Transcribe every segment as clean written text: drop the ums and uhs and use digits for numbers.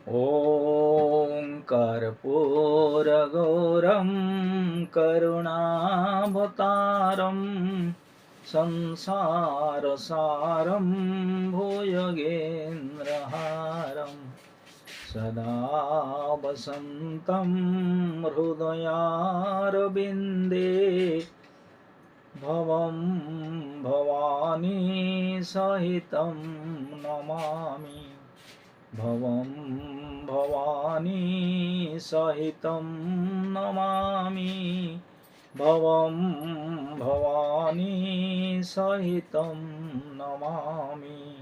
ॐ कर्पूरगौरं करुणावतारं संसारसारं भुजगेन्द्रहारं सदा वसन्तं हृदयारविन्दे भवं भवानी सहितं नमामि। भवं भवानी सहितं नमामि। भवं भवानी सहितं नमामि।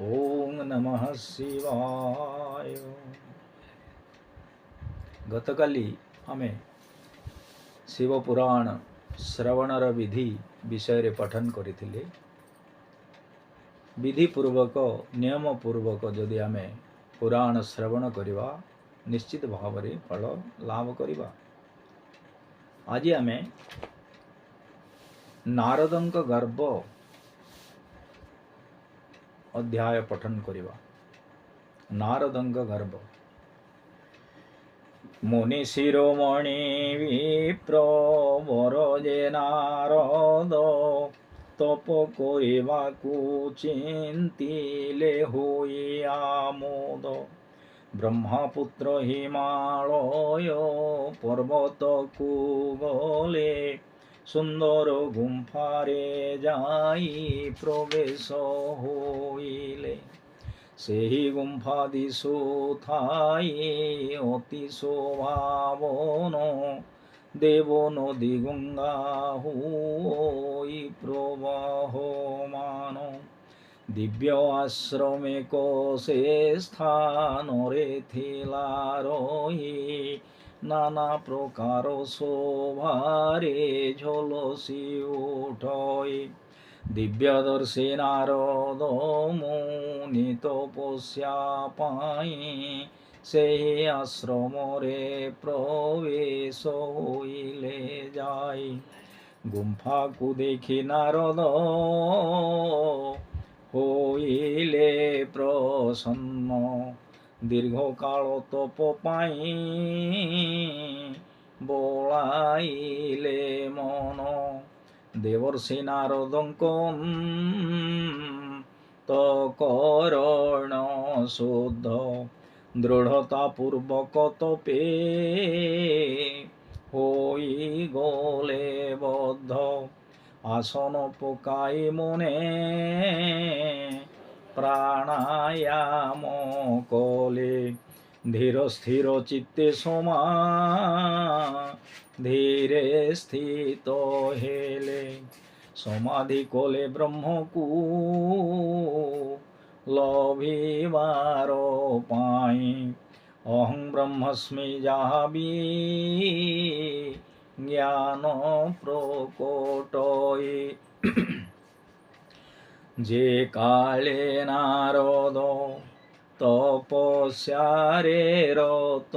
ओम नमः शिवाय। गतकाली आमे शिव पुराण श्रवणर विधि विषय पठन करिथिले। विधिपूर्वक नियम पूर्वक जदि आमे पुराण श्रवण करिवा निश्चित भाव में फल लाभ करिवा। आज आमे नारदंक गर्भ अध्याय पठन करिवा। नारदंक गर्भ मुनि शिरोमणि विप्र बरजे नारद तप करिबाकु चिंतिले होई आमोद। ब्रह्मपुत्र हिमालय पर्वतकु गले सुंदर गुंफारे जाई प्रवेश होइले। सेही गुंफा दिशु थाई अति शोभावन देव नदी गंगा हुई प्रवाहमान। दिव्य आश्रमे कोसे स्थान रे थिला रही नाना प्रकार शोभारे झलसी उठई। दिव्यदर्शी नारद मुनि तपस्या पाई सेही आश्रम रे प्रवेश होइले जाई। गुंफा को देखी नारद होइले प्रसन्न दीर्घ काल तप पाई बोलाइले मन। देवर्षि नारदंक तकरण शुद्ध दृढ़ता पूर्वक तपे होई गले बद्ध। आसन पकाई मने प्राणायाम कले धीर स्थिर चित्ते समा धीरे स्थित हेले। समाधि कले ब्रह्म को लभिबार पाई अहं ब्रह्मस्मि जाबी ज्ञान प्रकटई। जे काले नारद तपस्यारे रत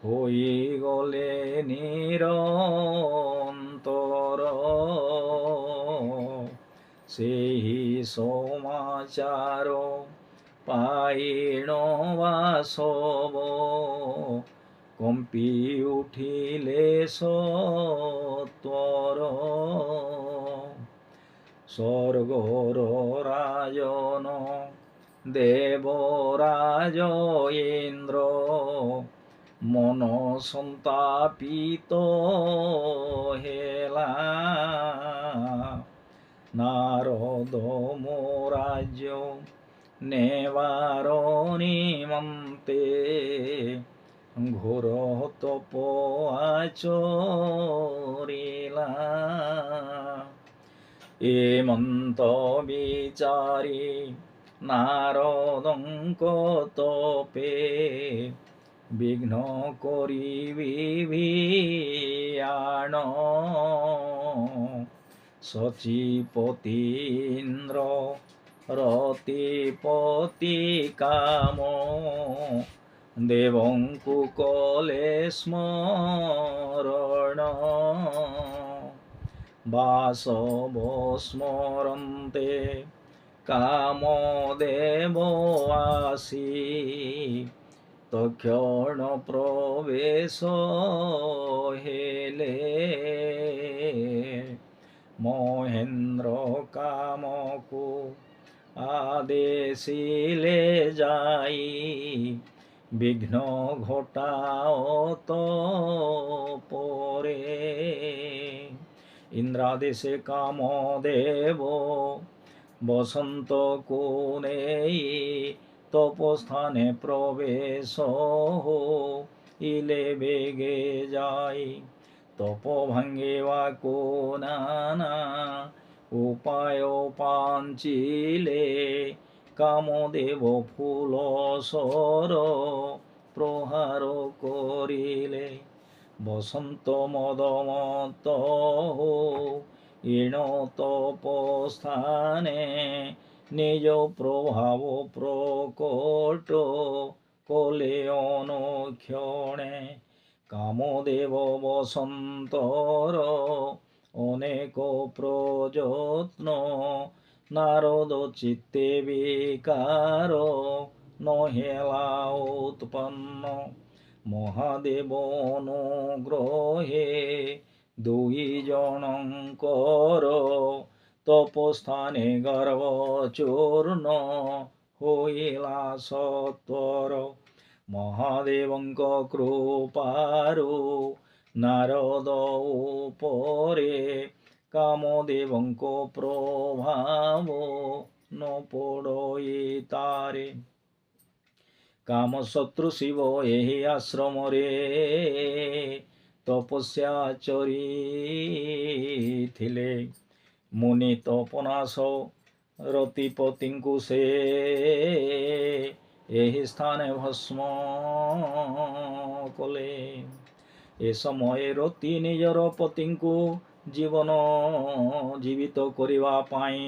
होई गले निरंतर सेही समाचार पाइण वासव कंपी उठिले सत्वर। स्वर्गर राजन देवराज इंद्र मन संतापित हेला। नारद मो राज्य नेवार निमंते घोर तप आचरिला। एमंत विचारी नारदंक तपे विघ्न करी विभियाण। सचिपतीन्द्र रतिपति काम देवंकु कले स्मरण। वासव स्मरन्ते কামদেব আসি তক্ষণ প্রবেশ হেলে মহেন্দ্র কামকু আদেশিলে যাই বিঘ্ন ঘটাও তো পরে ইন্দ্রাদেশে কামদেব বসন্ত কোণেই তপস্থানে প্রবেশ ইলে বেগে যাই তপ ভাঙ্গিবাকু নানা উপায় পাঞ্চিলে কামদেব ফুল সর প্রহার করিলে বসন্ত মদমত ইণ তপস্থানে নিজ প্রভাব প্রকট কলে অনুক্ষণে কামদেব বসন্তর অনেক প্রযত্ন নারদ চিত্তে বিকার নহেলা উৎপন্ন মহাদেব অনুগ্রহে দুই জনঙ্কর তপস্থানে গর্ভচূর্ণ হইলা সত্বর মহাদেবଙ୍କ কৃপাରୁ ନାରଦ ଉପରେ କାମଦେବଙ୍କ ପ୍ରଭାବ ନ ପଡ଼ଇ ତାରେ କାମଶତ୍ରୁ ଶିବ ଏହି ଆଶ୍ରମରେ ତପସ୍ୟା ଚରିଥିଲେ ମୁନି ତପନାଶ ରତିପତିଙ୍କୁ ସେ ଏହି ସ୍ଥାନେ ଭସ୍ମ କଲେ ଏ ସମୟରେ ରତି ନିଜର ପତିଙ୍କୁ ଜୀବିତ କରିବା ପାଇଁ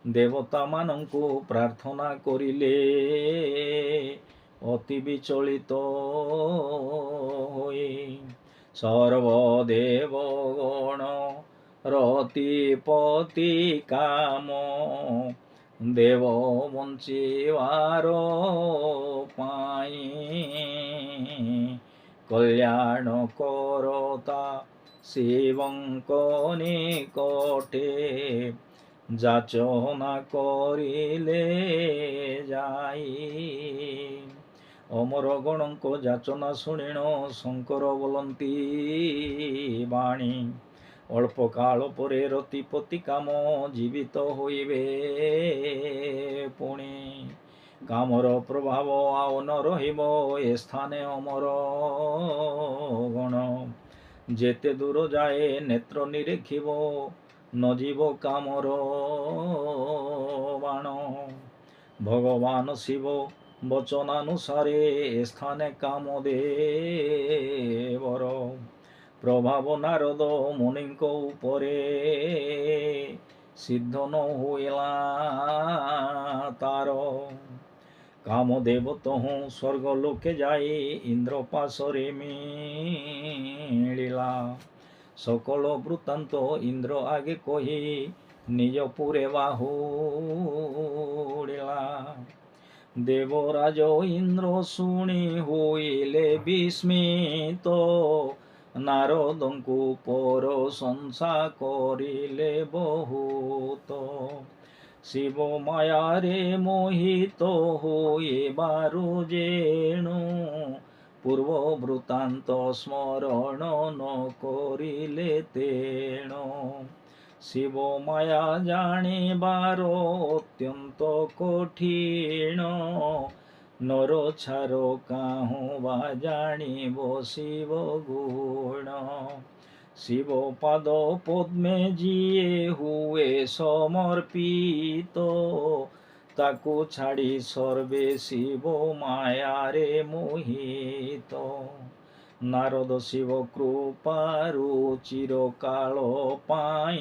ଦେବତାମାନଙ୍କୁ ପ୍ରାର୍ଥନା କରିଲେ ଅତି ବିଚଳିତ ହୋଇ ସର୍ବଦେବଗଣ ରତିପତି କାମ ଦେବ ବଞ୍ଚିବାର ପାଇଁ କଲ୍ୟାଣ କରତା ଶିବଙ୍କ ନିକଟେ ଯାଚନା କରିଲେ ଯାଇ ଅମରଗଣଙ୍କ ଯାଚନା ଶୁଣିଣ ଶଙ୍କର ବୋଲନ୍ତି ବାଣୀ ଅଳ୍ପ କାଳ ପରେ ରତିପତି କାମ ଜୀବିତ ହୋଇବେ ପୁଣି କାମର ପ୍ରଭାବ ଆଉ ନ ରହିବ ଏ ସ୍ଥାନେ ଅମର ଗଣ ଯେତେ ଦୂର ଯାଏ ନେତ୍ର ନିରେଖିବ ନ ଯିବ କାମର ବାଣ ଭଗବାନ ଶିବ ବଚନାନୁସାରେ ଏ ସ୍ଥାନେ କାମଦେବର ପ୍ରଭାବ ନାରଦ ମୁନିଙ୍କ ଉପରେ ସିଦ୍ଧ ନ ହୋଇଲା ତାର କାମଦେବ ତହୁଁ ସ୍ୱର୍ଗ ଲୋକେ ଯାଇ ଇନ୍ଦ୍ର ପାଶରେ ମିଳିଲା সকল বৃত্তান্ত ইন্দ্র আগে কহি নিজ পুরে বাহুড়িলা দেবরাজ ইন্দ্র শুনি হইলে বিস্মিত নারদଙ୍କୁ প্রশংসা করিলে বহুত শিব মায়ারে মোহিত হইবারু যেণু পূর্ব বৃত্তান্ত স্মরণ ন করিলে তেণ শিব মায়া জানিবার অত্যন্ত কঠিন নর ছার কাহু বা জানিব শিব গুণ শিব পাদ পদ্মে যিয়ে হুয়ে সমর্পিত তাকু ছাড়ি সর্বে শিব মায়ারে মোহিত নারদ শিব কৃপারু চিরকাল পাই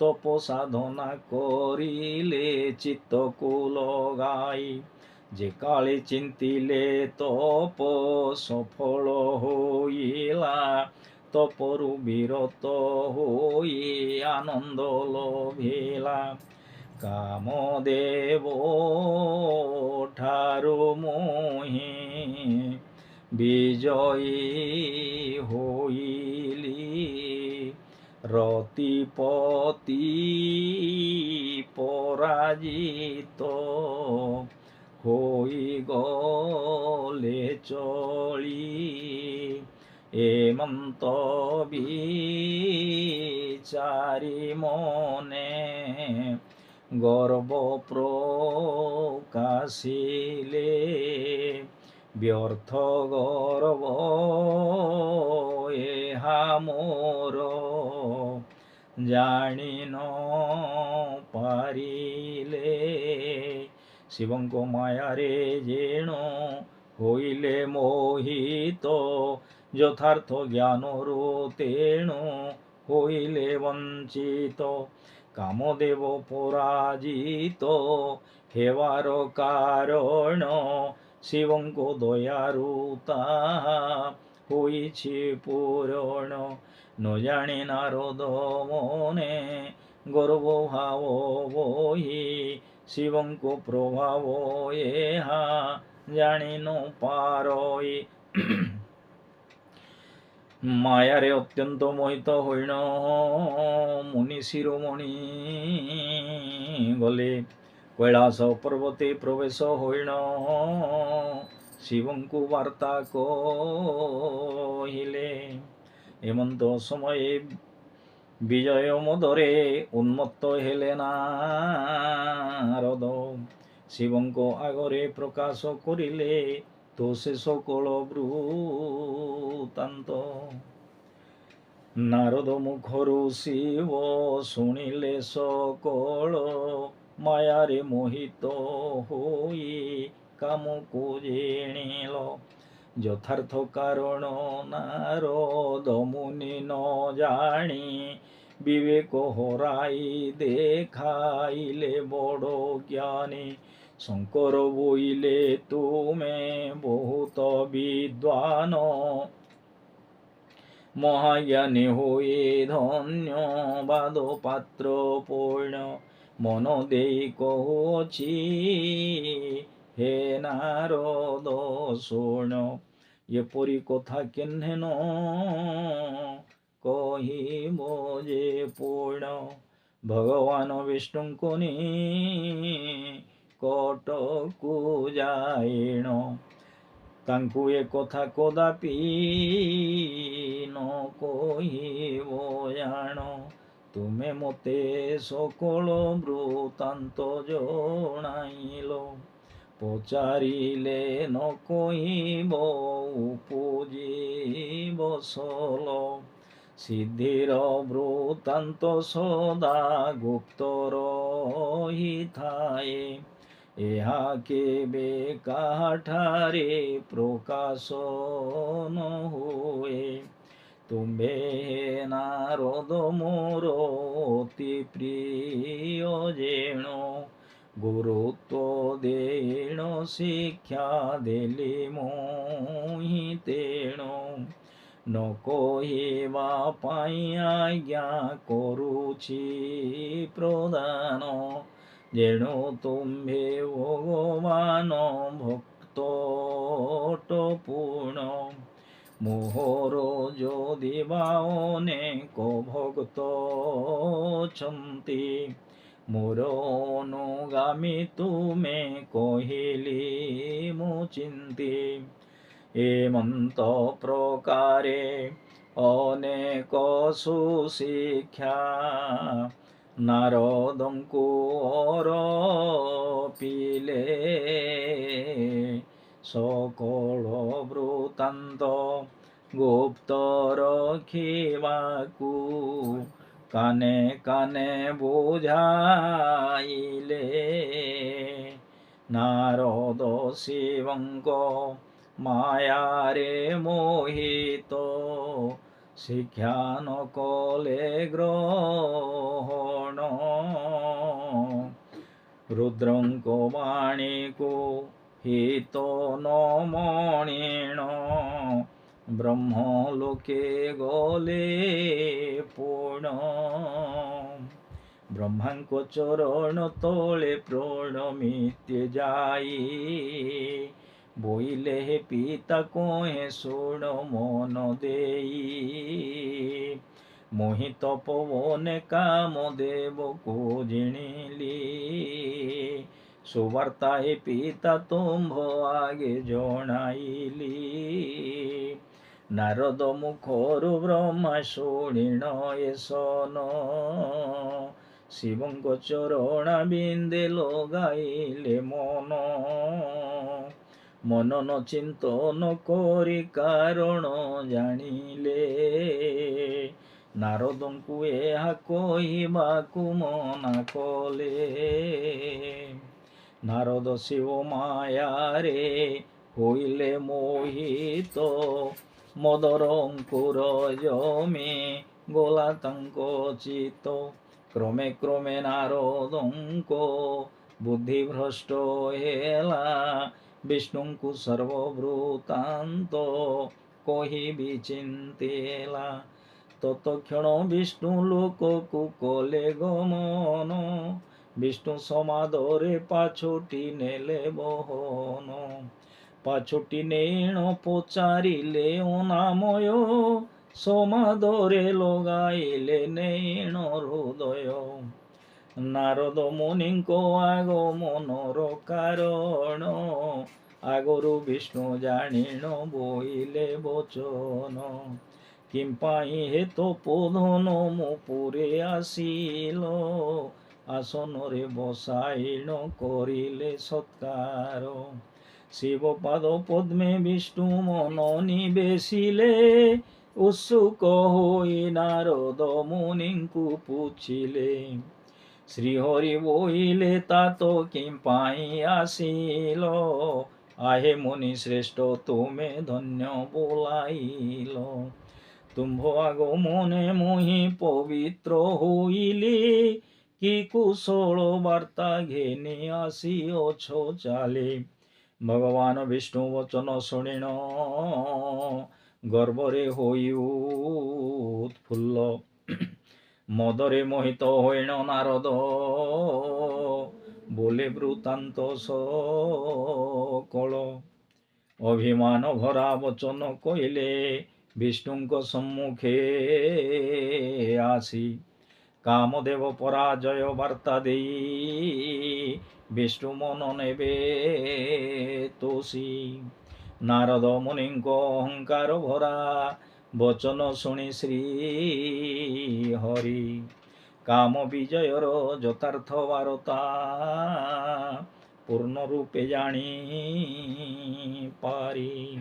তপ সাধনা করিলে চিত্তকু লগাই যে কালে চিন্তিলে তপ সফল হইলা তপরু বিরত হই আনন্দ লভিলা। কামদেব ঠারু মোহি বিজয়ী হইলি। রতিপতি পরাজিত হই গলে চলি। এমন্ত বিচারি মনে গর্ব প্রকাশিলে। ব্যর্থ গর্ব এহা মোর জানি ন ପାରିଲେ। ଶିବଙ୍କ ମାୟାରେ ଯେଣ ହୋଇଲେ ମୋହିତ, ଯଥାର୍ଥ ଜ୍ଞାନରୁ ତେଣୁ ହୋଇଲେ ବଞ୍ଚିତ। କାମଦେବ ପରାଜିତ ହେବାର କାରଣ, ଶିବଙ୍କ ଦୟାରୁ ତାହା ହୋଇଛି ପୂରଣ। ନ ଜାଣି ନାରଦ ମନେ ଗର୍ବ ଭାବ ବହି, ଶିବଙ୍କ ପ୍ରଭାବ ଏହା ଜାଣି ନ ପାରଇ। ମାୟାରେ ଅତ୍ୟନ୍ତ ମୋହିତ ହୋଇଣ ମୁନି ଶିରୋମଣି ଗଲେ। କୈଳାସ ପର୍ବତେ ପ୍ରବେଶ ହୋଇଣ ଶିବଙ୍କୁ ବାର୍ତ୍ତା କହିଲେ। ଏମନ୍ତ ସମୟେ ବିଜୟ ମଦରେ ଉନ୍ମତ୍ତ ହେଲେ ନାରଦ। ଶିବଙ୍କ ଆଗରେ ପ୍ରକାଶ କରିଲେ ତ ସେ ସକଳ ବୃତ୍ତାନ୍ତ। ନାରଦ ମୁଖରୁ ଶିବ ଶୁଣିଲେ ସକଳ, ମାୟାରେ ମୋହିତ ହୋଇ କାମକୁ ଜିଣିଲ। ଯଥାର୍ଥ କାରଣ ନାରଦ ମୁନି ନ ଜାଣି, ବିବେକ ହରାଇ ଦେଖାଇଲେ ବଡ଼ ଜ୍ଞାନୀ। ଶଙ୍କର ବୋଇଲେ ତୁମେ ବହୁତ ବିଦ୍ୱାନ, ମହାଜ୍ଞାନୀ ହୋଇ ଧନ୍ୟବାଦ ପାତ୍ର ପୂର୍ଣ୍ଣ। ମନ ଦେଇ କହୁଅଛି ହେ ନାରଦ ଶୁଣ, ଏପରି କଥା କେହ୍ନେ ନ କହିବ ଯେ ପୂର୍ଣ୍ଣ। ଭଗବାନ ବିଷ୍ଣୁଙ୍କ ନିକଟକୁ ଯାଇଣ, ତାଙ୍କୁ ଏ କଥା କଦାପି ନ କହିବ ଜାଣ। ତୁମେ ମୋତେ ସକଳ ବୃତ୍ତାନ୍ତ ଜଣାଇଲ, ପଚାରିଲେ ନ କହିବ ଉପୁଜିବ ସଲ। ସିଦ୍ଧିର ବୃତ୍ତାନ୍ତ ସଦା ଗୁପ୍ତ ରହିଥାଏ, ଏହା କେବେ କାହାଠାରେ ପ୍ରକାଶ ନ ହୁଏ। ତୁମ୍ଭେ ନାରଦ ମୋର ଅତି ପ୍ରିୟ ଯେଣ, ଗୁରୁତ୍ୱ ଦେଇଣ ଶିକ୍ଷା ଦେଲି ମୋହି ତେଣ। ନ କହିବା ପାଇଁ ଆଜ୍ଞା କରୁଛି ପ୍ରଦାନ, ଯେଣୁ ତୁମ୍ଭେ ଭଗବାନ ଭକ୍ତ ଅଟପୁଣ। ମୋହର ଯଦି ବା ଅନେକ ଭକ୍ତ ଅଛନ୍ତି, ମୋର ଅନୁଗାମୀ ତୁମେ କହିଲି ମୁଁ ଚିନ୍ତି। ଏମନ୍ତ ପ୍ରକାରେ ଅନେକ ସୁଶିକ୍ଷା ନାରଦଙ୍କୁ ଅରପିଲେ। ସକଳ ବୃତ୍ତାନ୍ତ ଗୁପ୍ତ ରଖିବାକୁ କାନେ କାନେ ବୁଝାଇଲେ। ନାରଦ ଶିବଙ୍କ ମାୟାରେ ମୋହିତ, ଶିକ୍ଷା ନ କଲେ ଗ୍ରହଣ। ରୁଦ୍ରଙ୍କ ବାଣୀକୁ ହିତ ନ ମଣିଣ, ବ୍ରହ୍ମଲୋକେ ଗଲେ ପୂର୍ଣ୍ଣ। ବ୍ରହ୍ମାଙ୍କ ଚରଣ ତଳେ ପ୍ରଣମିତେ ଯାଇ, ବୋଇଲେ ହେ ପିତା କହେ ଶୁଣ ମନ ଦେଇ। ମୋହିତ ପବନେ କାମଦେବକୁ ଜିଣିଲି, ସୁବାର୍ତ୍ତା ହେ ପିତା ତୁମ୍ଭ ଆଗେ ଜଣାଇଲି। ନାରଦ ମୁଖରୁ ବ୍ରହ୍ମା ଶୁଣିଣ ଏସନ, ଶିବଙ୍କ ଚରଣା ବିନ୍ଦେ ଲଗାଇଲେ ମନ। ମନନ ଚିନ୍ତନ କରି କାରଣ ଜାଣିଲେ, ନାରଦଙ୍କୁ ଏହା କହିବାକୁ ମନା କଲେ। ନାରଦ ଶିବ ମାୟାରେ ହୋଇଲେ ମୋହିତ, ମଦର ଅଙ୍କୁର ଜମି ଗଲା ତାଙ୍କ ଚିତ୍ତ। କ୍ରମେ କ୍ରମେ ନାରଦଙ୍କ ବୁଦ୍ଧି ଭ୍ରଷ୍ଟ ହେଲା, ବିଷ୍ଣୁଙ୍କୁ ସର୍ବବୃତ୍ତାନ୍ତ କହି ବିଚିନ୍ତିଲା। ତତକ୍ଷଣ ବିଷ୍ଣୁ ଲୋକକୁ କଲେ ଗମନ, ବିଷ୍ଣୁ ସମାଦରେ ପାଛୋଟି ନେଲେ ବହନ। ପାଛୋଟି ନେଣ ପଚାରିଲେ ଅନାମୟ, ସମାଦରେ ଲଗାଇଲେ ନେଣ ହୃଦୟ। ନାରଦ ମୁନିଙ୍କ ଆଗମନର କାରଣ, ଆଗରୁ ବିଷ୍ଣୁ ଜାଣିଣ ବୋଇଲେ ବଚନ। କିମ୍ପାଇଁ ହେ ତପୋଧନ ମୋ ପୁରେ ଆସିଲ, ଆସନରେ ବସାଇଣ କରିଲେ ସତ୍କାର। ଶିବ ପାଦ ପଦ୍ମେ ବିଷ୍ଣୁ ମନ ନିବେଶିଲେ, ଉତ୍ସୁକ ହୋଇ ନାରଦ ମୁନିଙ୍କୁ ପୁଛିଲେ। ଶ୍ରୀହରି ବୋଇଲେ ତାତ କିମ୍ପାଇଁ ଆସିଲ, ଆହେ ମୁନି ଶ୍ରେଷ୍ଠ ତୁମେ ଧନ୍ୟ ବୋଲାଇଲ। ତୁମ୍ଭ আগমনে ମୁହିଁ ପବିତ୍ର ହୋଇଲି, କି କୁଶଳ ବାର୍ତ୍ତା ଘେନି ଆସିଅଛ ଚାଲି। ଭଗବାନ ବିଷ୍ଣୁ ବଚନ ଶୁଣିଣ, ଗର୍ବରେ ହୋଇ ଉତ୍ଫୁଲ୍ଲ। ମଦରେ ମୋହିତ ହୋଇଣ ନାରଦ, ବୋଲେ ବୃତ୍ତାନ୍ତ ସକଳ। ଅଭିମାନ ଭରା ବଚନ କହିଲେ ବିଷ୍ଣୁଙ୍କ ସମ୍ମୁଖେ ଆସି। କାମଦେବ ପରାଜୟ ବାର୍ତ୍ତା ଦେଇ, ବିଷ୍ଣୁ ମନ ନେବେ ତୋଷି। ନାରଦ ମୁନିଙ୍କ ଅହଙ୍କାର ଭରା ବଚନ ଶୁଣି ଶ୍ରୀ ହରି, କାମ ବିଜୟର ଯଥାର୍ଥ ବାରତା ପୂର୍ଣ୍ଣ ରୂପେ ଜାଣି ପାରି।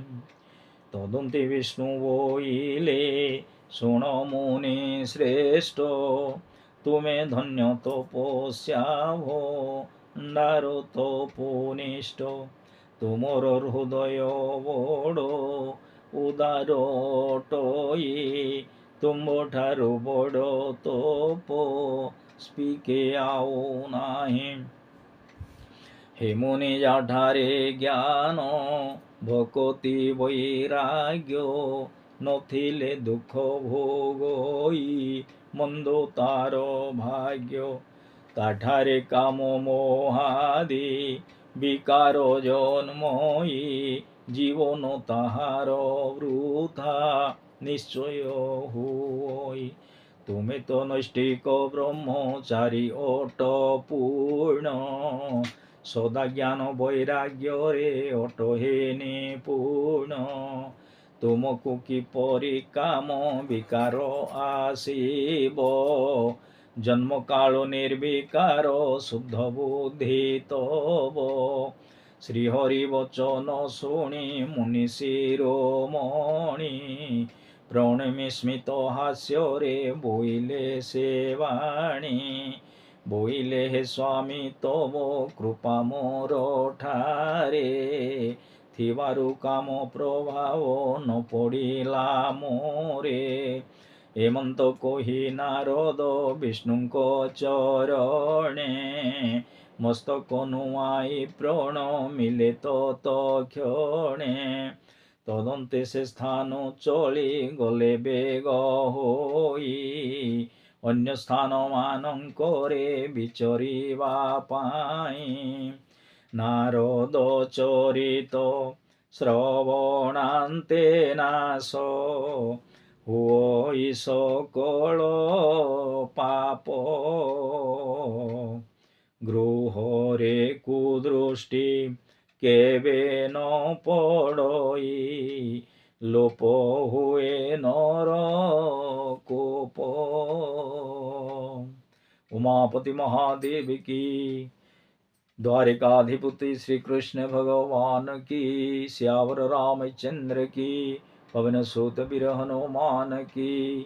ତଦନ୍ତେ ବିଷ୍ଣୁ ବୋଇଲେ ଶୁଣ ମୁନି ଶ୍ରେଷ୍ଠ, ତୁମେ ଧନ୍ୟ ତପସ୍ୟା ଭଣ୍ଡାର ତପୋନିଷ୍ଠ। ତୁମର ହୃଦୟ ବଡ଼ ଉଦାର ଅଟଇ, ତୁମ୍ଭଠାରୁ ବଡ଼ ତପସ୍ୱୀ ଆଉ ନାହିଁ। ହେ ମୁନି ଯାଠାରେ ଜ୍ଞାନ ଭକତି ବୈରାଗ୍ୟ, ନଥିଲେ ଦୁଃଖ ଭୋଗଇ ମନ୍ଦ ତାର ଭାଗ୍ୟ। ତାଠାରେ କାମ ମୋହାଦି ବିକାର ଜନ୍ମଇ, ଜୀବନ ତାହାର ବୃଥା ନିଶ୍ଚୟ ହୁଇ। ତୁମେ ତ ନୈଷ୍ଠିକ ବ୍ରହ୍ମଚାରୀ ଅଟ ପୂର୍ଣ୍ଣ, ସଦା ଜ୍ଞାନ ବୈରାଗ୍ୟରେ ଅଟ ହେ ନିପୁଣ। ତୁମକୁ କିପରି କାମ ବିକାର ଆସିବ, ଜନ୍ମ କାଳ ନିର୍ବିକାର ଶୁଦ୍ଧ ବୁଦ୍ଧି ତବ। ଶ୍ରୀହରି ବଚନ ଶୁଣି ମୁନି ଶିରୋମଣି, ପ୍ରଣମି ସ୍ମିତ ହାସ୍ୟରେ ବୋଇଲେ ସେ ବାଣୀ। ବୋଇଲେ ହେ ସ୍ୱାମୀ ତବ କୃପା ମୋର ଠାରେ, ଥିବାରୁ କାମ ପ୍ରଭାବ ନ ପଡ଼ିଲା ମୋରେ। ଏମନ୍ତ କହି ନାରଦ ବିଷ୍ଣୁଙ୍କ ଚରଣେ, ମସ୍ତକ ନୁଆଇ ପ୍ରଣମିଲେ ତତକ୍ଷଣେ। তদন্তে সে স্থান চলি গলে বেগ হই অন্য স্থান ମାନଙ୍କରେ ବିଚରିବା ପାଇଁ ନାରଦ ଚରିତ ଶ୍ରବଣାନ୍ତେ ନାଶ ହୁଇ ସକଳ ପାପ ଗୃହରେ କୁଦୃଷ୍ଟି କେବେ ନ ପଡ଼ଇ লোপ हुए नर कोप। उमापति महादेव की, द्वारिकाधिपति श्री कृष्ण भगवान की, श्यावर रामचंद्र की, पवन सुत वीर हनुमान की,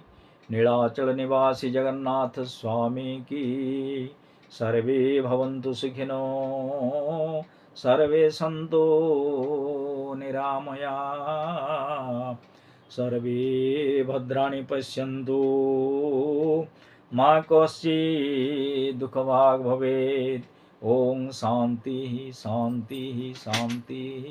नीलाचल निवासी जगन्नाथ स्वामी की। सर्वे भवन्तु सुखिनो सर्वे सन्तु निरामया सर्वे भद्राणि पश्यन्तु मा कश्चित् दुःखभाग् भवेत्। ओम शांति शांति शांति।